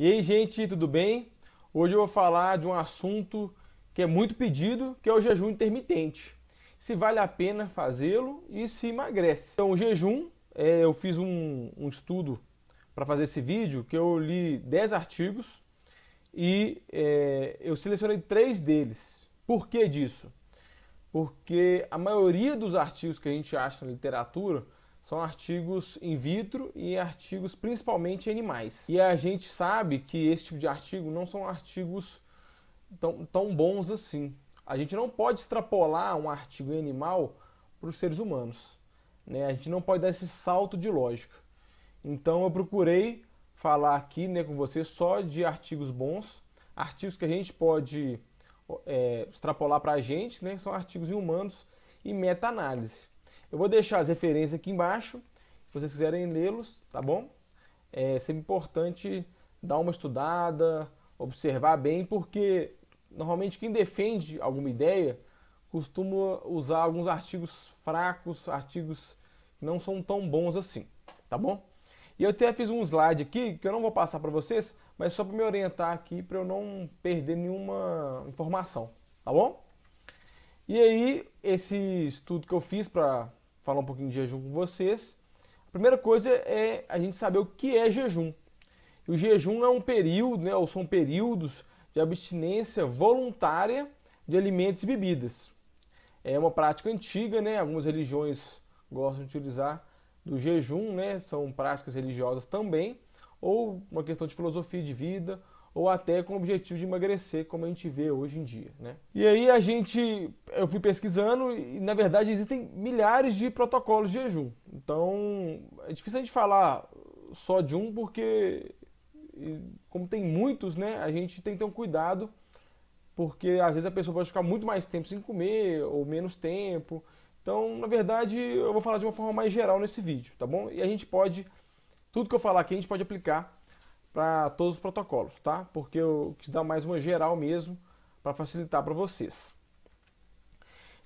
E aí, gente, tudo bem? Hoje eu vou falar de um assunto que é muito pedido, que é o jejum intermitente. Se vale a pena fazê-lo e se emagrece. Então, o jejum, eu fiz um estudo para fazer esse vídeo, que eu li 10 artigos e eu selecionei 3 deles. Por que disso? Porque a maioria dos artigos que a gente acha na literatura são artigos in vitro e artigos principalmente em animais. E a gente sabe que esse tipo de artigo não são artigos tão bons assim. A gente não pode extrapolar um artigo em animal para os seres humanos, né? A gente não pode dar esse salto de lógica. Então eu procurei falar aqui, né, com você só de artigos bons, artigos que a gente pode extrapolar para a gente, né, são artigos em humanos e meta-análise. Eu vou deixar as referências aqui embaixo, se vocês quiserem lê-los, tá bom? É sempre importante dar uma estudada, observar bem, porque normalmente quem defende alguma ideia costuma usar alguns artigos fracos, artigos que não são tão bons assim, tá bom? E eu até fiz um slide aqui, que eu não vou passar para vocês, mas só para me orientar aqui, para eu não perder nenhuma informação, tá bom? E aí, esse estudo que eu fiz para falar um pouquinho de jejum com vocês, a primeira coisa é a gente saber o que é jejum. E o jejum é um período, né, ou são períodos de abstinência voluntária de alimentos e bebidas. É uma prática antiga, né? Algumas religiões gostam de utilizar do jejum, né? São práticas religiosas também, ou uma questão de filosofia de vida, ou até com o objetivo de emagrecer, como a gente vê hoje em dia, né? E aí eu fui pesquisando e na verdade existem milhares de protocolos de jejum. Então é difícil a gente falar só de um porque como tem muitos, né? A gente tem que ter um cuidado porque às vezes a pessoa pode ficar muito mais tempo sem comer ou menos tempo. Então, na verdade, eu vou falar de uma forma mais geral nesse vídeo, tá bom? E a gente pode, tudo que eu falar aqui a gente pode aplicar para todos os protocolos, tá? Porque eu quis dar mais uma geral mesmo para facilitar para vocês.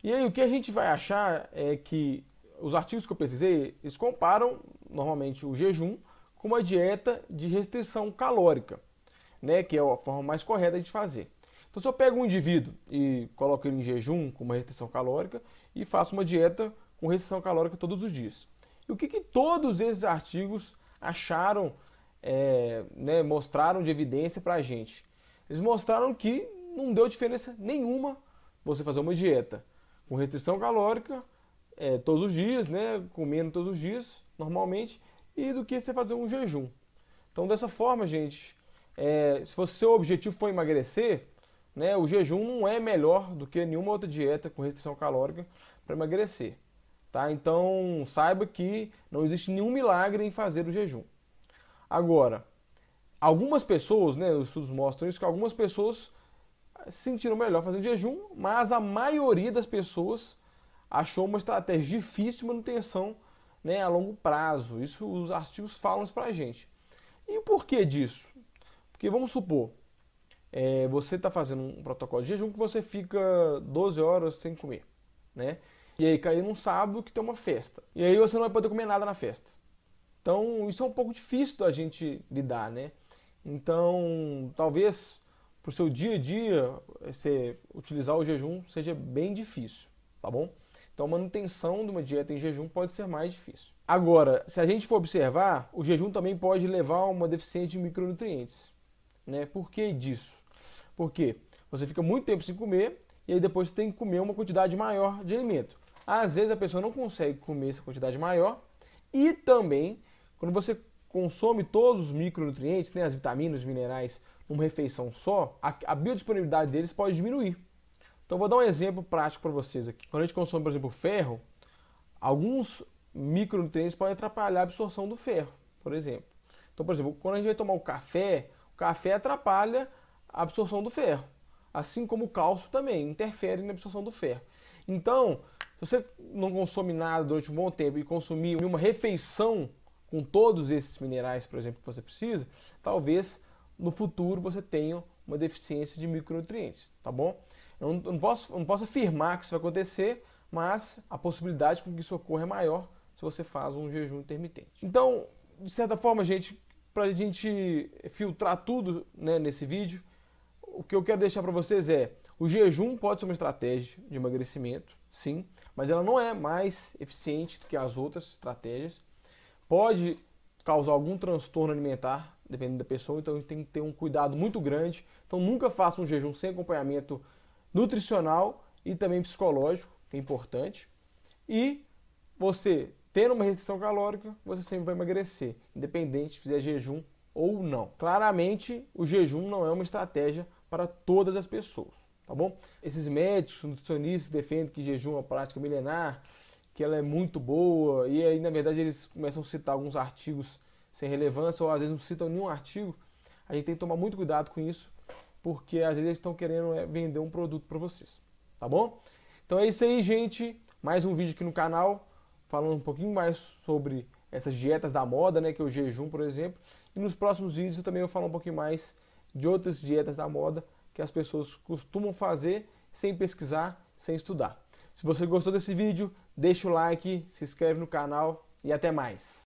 E aí o que a gente vai achar é que os artigos que eu pesquisei, eles comparam normalmente o jejum com uma dieta de restrição calórica, né? Que é a forma mais correta de fazer. Então, se eu pego um indivíduo e coloco ele em jejum com uma restrição calórica e faço uma dieta com restrição calórica todos os dias. E o que todos esses artigos acharam, né, mostraram de evidência para a gente? Eles mostraram que não deu diferença nenhuma você fazer uma dieta com restrição calórica todos os dias, né, comendo todos os dias, normalmente, e do que você fazer um jejum. Então, dessa forma, gente, se o seu objetivo for emagrecer, né, o jejum não é melhor do que nenhuma outra dieta com restrição calórica para emagrecer. Tá? Então saiba que não existe nenhum milagre em fazer o jejum. Agora, algumas pessoas, né, os estudos mostram isso, que algumas pessoas se sentiram melhor fazendo jejum, mas a maioria das pessoas achou uma estratégia difícil de manutenção, né, a longo prazo. Isso os artigos falam isso pra gente. E o porquê disso? Porque vamos supor, você está fazendo um protocolo de jejum que você fica 12 horas sem comer, né? E aí cai num sábado que tem uma festa. E aí você não vai poder comer nada na festa. Então isso é um pouco difícil da gente lidar, né? Então talvez para o seu dia a dia você utilizar o jejum seja bem difícil, tá bom? Então a manutenção de uma dieta em jejum pode ser mais difícil. Agora, se a gente for observar, o jejum também pode levar a uma deficiência de micronutrientes, né? Por que disso? Porque você fica muito tempo sem comer e aí depois você tem que comer uma quantidade maior de alimento. Às vezes a pessoa não consegue comer essa quantidade maior e também, quando você consome todos os micronutrientes, né, as vitaminas, os minerais, numa refeição só, a biodisponibilidade deles pode diminuir. Então vou dar um exemplo prático para vocês aqui. Quando a gente consome, por exemplo, ferro, alguns micronutrientes podem atrapalhar a absorção do ferro, por exemplo. Então, por exemplo, quando a gente vai tomar o café atrapalha a absorção do ferro, assim como o cálcio também interfere na absorção do ferro. Então, se você não consome nada durante um bom tempo e consumir uma refeição com todos esses minerais, por exemplo, que você precisa, talvez no futuro você tenha uma deficiência de micronutrientes, tá bom? Eu não posso afirmar que isso vai acontecer, mas a possibilidade com que isso ocorra é maior se você faz um jejum intermitente. Então, de certa forma, gente, para a gente filtrar tudo, né, nesse vídeo, o que eu quero deixar para vocês é: o jejum pode ser uma estratégia de emagrecimento, sim, mas ela não é mais eficiente do que as outras estratégias. Pode causar algum transtorno alimentar, dependendo da pessoa, então a gente tem que ter um cuidado muito grande. Então nunca faça um jejum sem acompanhamento nutricional e também psicológico, que é importante. E você, tendo uma restrição calórica, você sempre vai emagrecer, independente de fizer jejum ou não. Claramente, o jejum não é uma estratégia para todas as pessoas, tá bom? Esses médicos, nutricionistas defendem que jejum é uma prática milenar, que ela é muito boa, e aí na verdade eles começam a citar alguns artigos sem relevância, ou às vezes não citam nenhum artigo. A gente tem que tomar muito cuidado com isso, porque às vezes eles estão querendo vender um produto para vocês, tá bom? Então é isso aí, gente, mais um vídeo aqui no canal, falando um pouquinho mais sobre essas dietas da moda, né, que é o jejum, por exemplo, e nos próximos vídeos eu também vou falar um pouquinho mais de outras dietas da moda que as pessoas costumam fazer sem pesquisar, sem estudar. Se você gostou desse vídeo, deixa o like, se inscreve no canal e até mais.